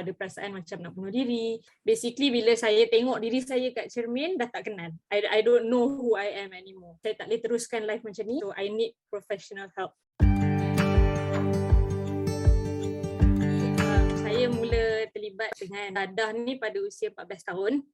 ada perasaan macam nak bunuh diri. Basically bila saya tengok diri saya kat cermin dah tak kenal. I don't know who I am anymore. Saya tak boleh teruskan life macam ni. So I need professional help. Saya mula terlibat dengan dadah ni pada usia 14 tahun.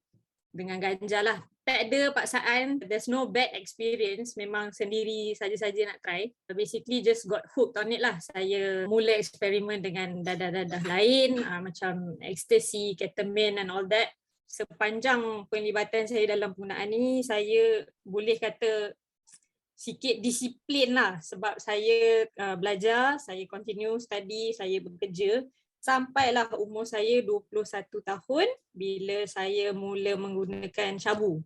Dengan ganja lah. Tak ada paksaan, there's no bad experience, memang sendiri saja-saja nak try. Basically just got hooked on it lah. Saya mula eksperimen dengan dadah-dadah lain, macam ecstasy, ketamine and all that. Sepanjang penlibatan saya dalam penggunaan ni, saya boleh kata sikit disiplin lah sebab saya belajar, saya continue study, saya bekerja. Sampailah umur saya 21 tahun bila saya mula menggunakan syabu.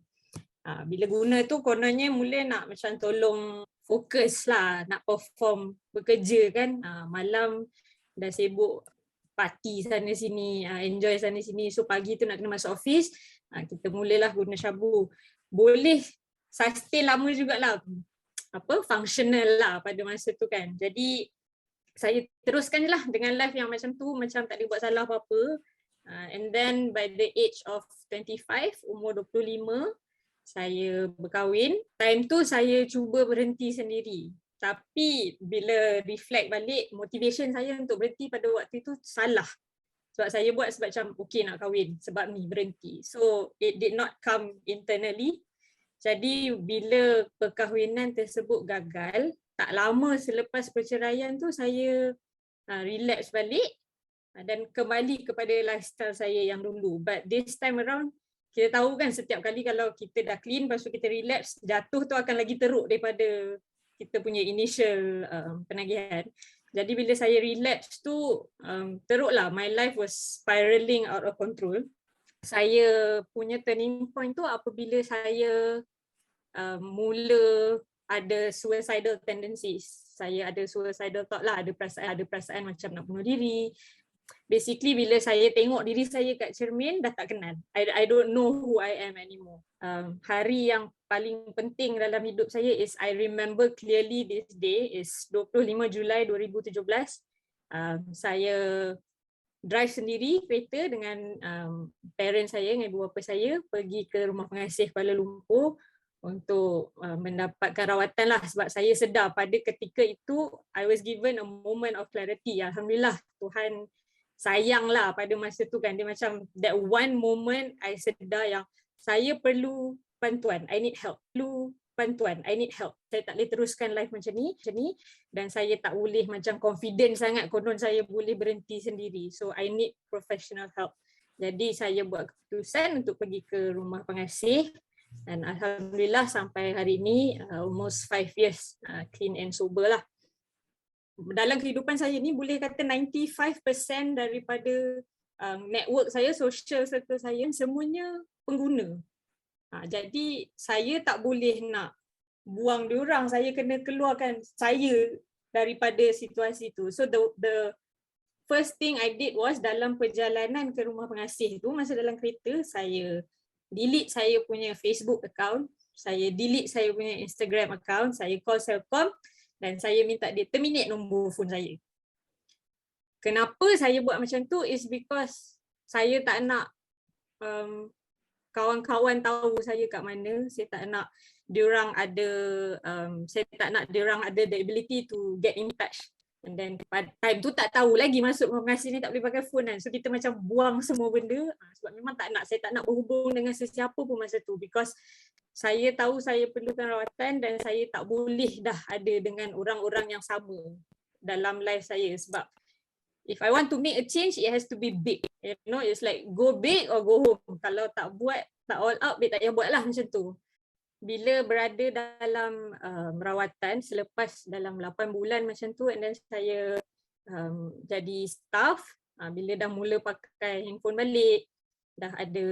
Bila guna tu kononnya mula nak macam tolong fokus lah, nak perform bekerja kan. Malam dah sibuk party sana sini, enjoy sana sini. So pagi tu nak kena masuk office, kita mulalah guna syabu. Boleh sustain lama jugalah, functional lah pada masa tu kan. Jadi saya teruskan je lah dengan life yang macam tu, macam tak ada buat salah apa-apa. And then by the age of 25, umur 25, saya berkahwin. Time tu saya cuba berhenti sendiri. Tapi bila reflect balik, motivation saya untuk berhenti pada waktu itu salah. Sebab saya buat sebab macam okay nak kahwin, sebab ni berhenti. So it did not come internally. Jadi bila perkahwinan tersebut gagal, tak lama selepas perceraian tu saya relapse balik dan kembali kepada lifestyle saya yang dulu. But this time around, kita tahu kan setiap kali kalau kita dah clean, lepas tu kita relapse, jatuh tu akan lagi teruk daripada kita punya initial penagihan. Jadi bila saya relapse tu, teruklah, my life was spiraling out of control. Saya punya turning point tu apabila saya mula ada suicidal tendencies. Saya ada suicidal thought lah, ada perasaan macam nak bunuh diri. Basically bila saya tengok diri saya kat cermin dah tak kenal. I don't know who I am anymore. Hari yang paling penting dalam hidup saya is I remember clearly this day is 25 Julai 2017. Saya drive sendiri kereta dengan parents saya, dengan ibu bapa saya pergi ke rumah pengasih Kuala Lumpur untuk mendapatkan rawatan lah, sebab saya sedar pada ketika itu I was given a moment of clarity. Alhamdulillah, Tuhan sayang lah pada masa tu kan. Dia macam that one moment I sedar yang saya perlu bantuan, I need help. I need help. Saya tak boleh teruskan life macam ni dan saya tak boleh macam confident sangat konon saya boleh berhenti sendiri. So I need professional help. Jadi saya buat keputusan untuk pergi ke rumah pengasih. Dan alhamdulillah sampai hari ini almost 5 years clean and sober lah. Dalam kehidupan saya ni boleh kata 95% daripada network saya, social circle saya semuanya pengguna. Jadi saya tak boleh nak buang diorang, saya kena keluarkan saya daripada situasi tu. So the first thing I did was dalam perjalanan ke rumah pengasih tu, masa dalam kereta saya delete saya punya Facebook account, saya delete saya punya Instagram account, saya call Celcom dan saya minta dia terminate nombor phone saya. Kenapa saya buat macam tu is because saya tak nak kawan-kawan tahu saya kat mana, saya tak nak diorang ada the ability to get in touch. And then time tu tak tahu lagi masuk rumah pengasih ni tak boleh pakai phone kan. So kita macam buang semua benda sebab memang saya tak nak berhubung dengan sesiapa pun masa tu, because saya tahu saya perlukan rawatan dan saya tak boleh dah ada dengan orang-orang yang sama dalam life saya. Sebab if I want to make a change, it has to be big. You know, it's like go big or go home. Kalau tak buat, tak all out, tak payah buat lah macam tu. Bila berada dalam rawatan selepas dalam 8 bulan macam tu, and then saya jadi staff, bila dah mula pakai handphone balik, dah ada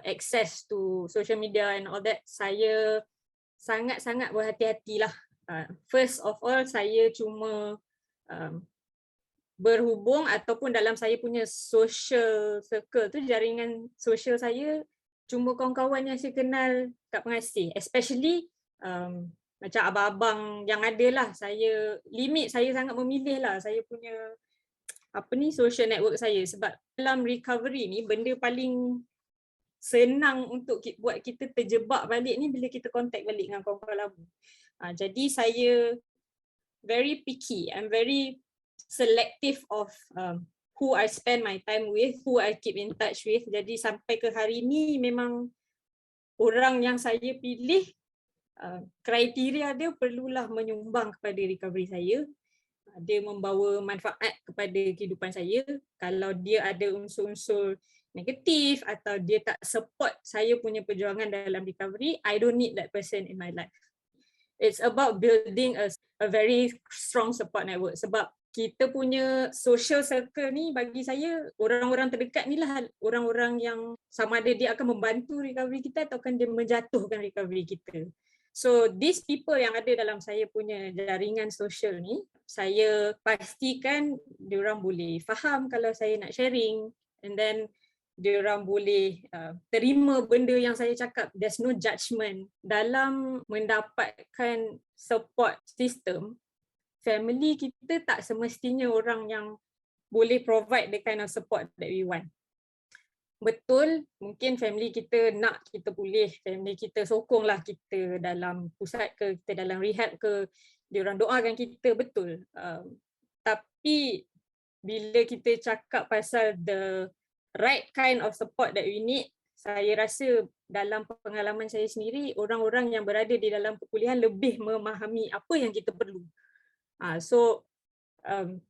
access to social media and all that, saya sangat-sangat berhati-hatilah. First of all, saya cuma berhubung ataupun dalam saya punya social circle tu, jaringan sosial saya cuma kawan-kawan yang saya kenal kat pengasih, especially macam abang-abang yang ada lah. Saya sangat memilih lah saya punya social network saya, sebab dalam recovery ni benda paling senang untuk buat kita terjebak balik ni bila kita contact balik dengan kawan-kawan lama. Jadi saya very picky, I'm very selective of who I spend my time with, who I keep in touch with. Jadi sampai ke hari ni memang orang yang saya pilih, kriteria dia perlulah menyumbang kepada recovery saya. Dia membawa manfaat kepada kehidupan saya. Kalau dia ada unsur-unsur negatif atau dia tak support saya punya perjuangan dalam recovery, I don't need that person in my life. It's about building a very strong support network, sebab kita punya social circle ni bagi saya orang-orang terdekat ni lah orang-orang yang sama ada dia akan membantu recovery kita atau akan dia menjatuhkan recovery kita. So these people yang ada dalam saya punya jaringan sosial ni, saya pastikan diorang boleh faham kalau saya nak sharing, and then diorang boleh terima benda yang saya cakap. There's no judgement. Dalam mendapatkan support system, family kita tak semestinya orang yang boleh provide the kind of support that we want. Betul, mungkin family kita nak kita pulih, family kita sokonglah kita dalam pusat ke, kita dalam rehab ke, diorang doakan kita, betul. Tapi bila kita cakap pasal the right kind of support that we need, saya rasa dalam pengalaman saya sendiri, orang-orang yang berada di dalam perkuliahan lebih memahami apa yang kita perlu. So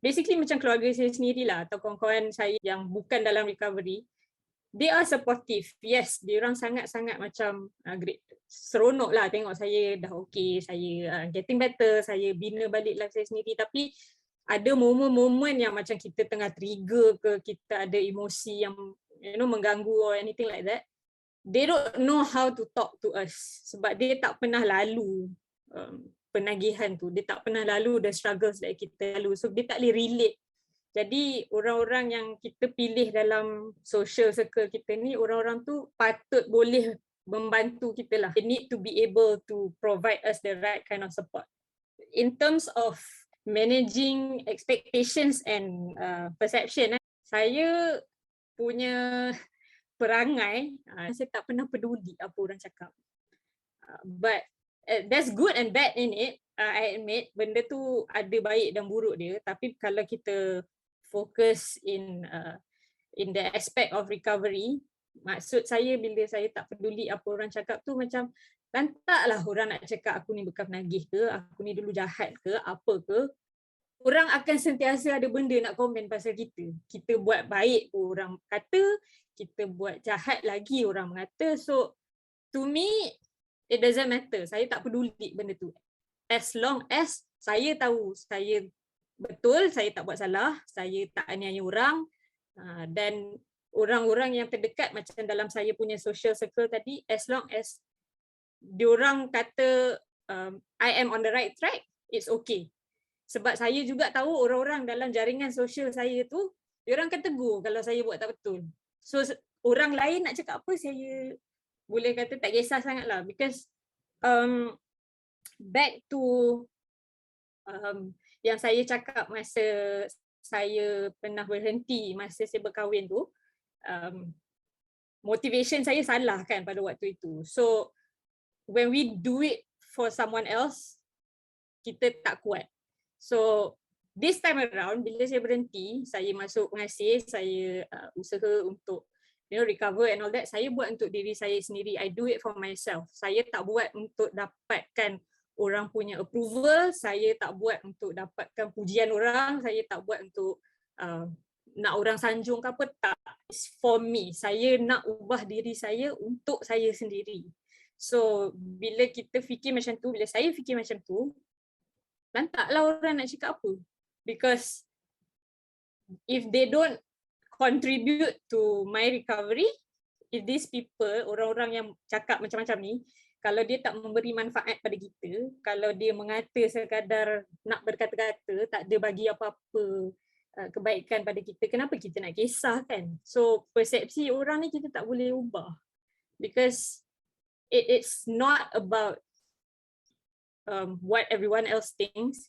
basically macam keluarga saya sendirilah atau kawan-kawan saya yang bukan dalam recovery, they are supportive. Yes, diorang sangat-sangat macam seronok lah tengok saya dah okay, saya getting better, saya bina balik life saya sendiri. Tapi ada momen-momen yang macam kita tengah trigger ke, kita ada emosi yang mengganggu or anything like that. They don't know how to talk to us sebab dia tak pernah lalu penagihan tu, dia tak pernah lalu the struggles that kita lalu, so dia tak boleh relate. Jadi orang-orang yang kita pilih dalam social circle kita ni, orang-orang tu patut boleh membantu kita lah. They need to be able to provide us the right kind of support. In terms of managing expectations and perception, saya punya perangai, saya tak pernah peduli apa orang cakap. But there's good and bad in it. I admit benda tu ada baik dan buruk dia. Tapi kalau kita fokus in the aspect of recovery, maksud saya bila saya tak peduli apa orang cakap tu macam lantaklah orang nak cakap aku ni bekas penagih ke, aku ni dulu jahat ke, apa ke. Orang akan sentiasa ada benda nak komen pasal kita. Kita buat baik pun orang kata, kita buat jahat lagi orang mengata. So to me, it doesn't matter. Saya tak peduli benda tu. As long as saya tahu saya betul, saya tak buat salah, saya tak aniaya orang, dan orang-orang yang terdekat macam dalam saya punya social circle tadi, as long as diorang kata I am on the right track, it's okay. Sebab saya juga tahu orang-orang dalam jaringan sosial saya tu, diorang akan tegur kalau saya buat tak betul. So orang lain nak cakap apa, saya boleh kata tak kisah sangat lah. Because back to yang saya cakap masa saya pernah berhenti masa saya berkahwin tu, motivation saya salah kan pada waktu itu. So when we do it for someone else, kita tak kuat. So this time around, bila saya berhenti, saya masuk pengasih, saya usaha untuk recover and all that, saya buat untuk diri saya sendiri. I do it for myself. Saya tak buat untuk dapatkan orang punya approval, saya tak buat untuk dapatkan pujian orang, saya tak buat untuk nak orang sanjung ke apa, tak. It's for me. Saya nak ubah diri saya untuk saya sendiri. So bila kita fikir macam tu, bila saya fikir macam tu, lantaklah orang nak cakap apa. Because if they don't contribute to my recovery, if these people, orang-orang yang cakap macam-macam ni, kalau dia tak memberi manfaat pada kita, kalau dia mengata sekadar nak berkata-kata, tak ada bagi apa-apa kebaikan pada kita, kenapa kita nak kisah kan? So persepsi orang ni kita tak boleh ubah. Because it's not about what everyone else thinks,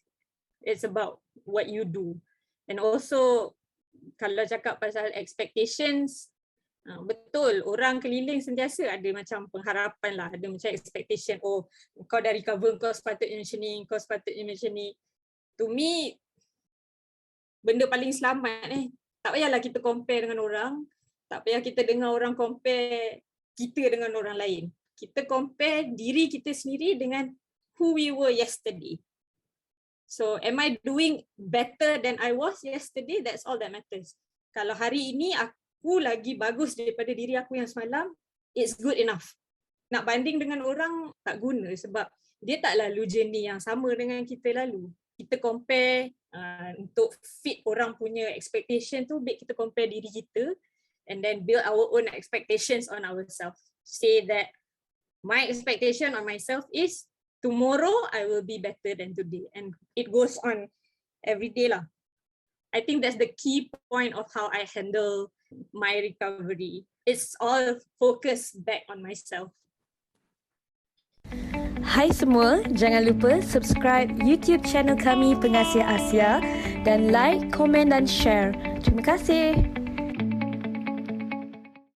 it's about what you do. And also Kalau cakap pasal expectations, betul, orang keliling sentiasa ada macam pengharapan lah, ada macam expectation, oh kau dah recover, kau sepatutnya macam ni, kau sepatutnya macam ni. To me, benda paling selamat tak payahlah kita compare dengan orang, tak payah kita dengar orang compare kita dengan orang lain. Kita compare diri kita sendiri dengan who we were yesterday. So am I doing better than I was yesterday? That's all that matters. Kalau hari ini aku lagi bagus daripada diri aku yang semalam, it's good enough. Nak banding dengan orang tak guna sebab dia tak lalu journey yang sama dengan kita lalu. Kita compare untuk fit orang punya expectation tu, baik kita compare diri kita and then build our own expectations on ourselves. Say that my expectation on myself is tomorrow I will be better than today, and it goes on every day lah. I think that's the key point of how I handle my recovery. It's all focused back on myself. Hai semua, jangan lupa subscribe YouTube channel kami Pengasih Asia dan like, komen dan share. Terima kasih.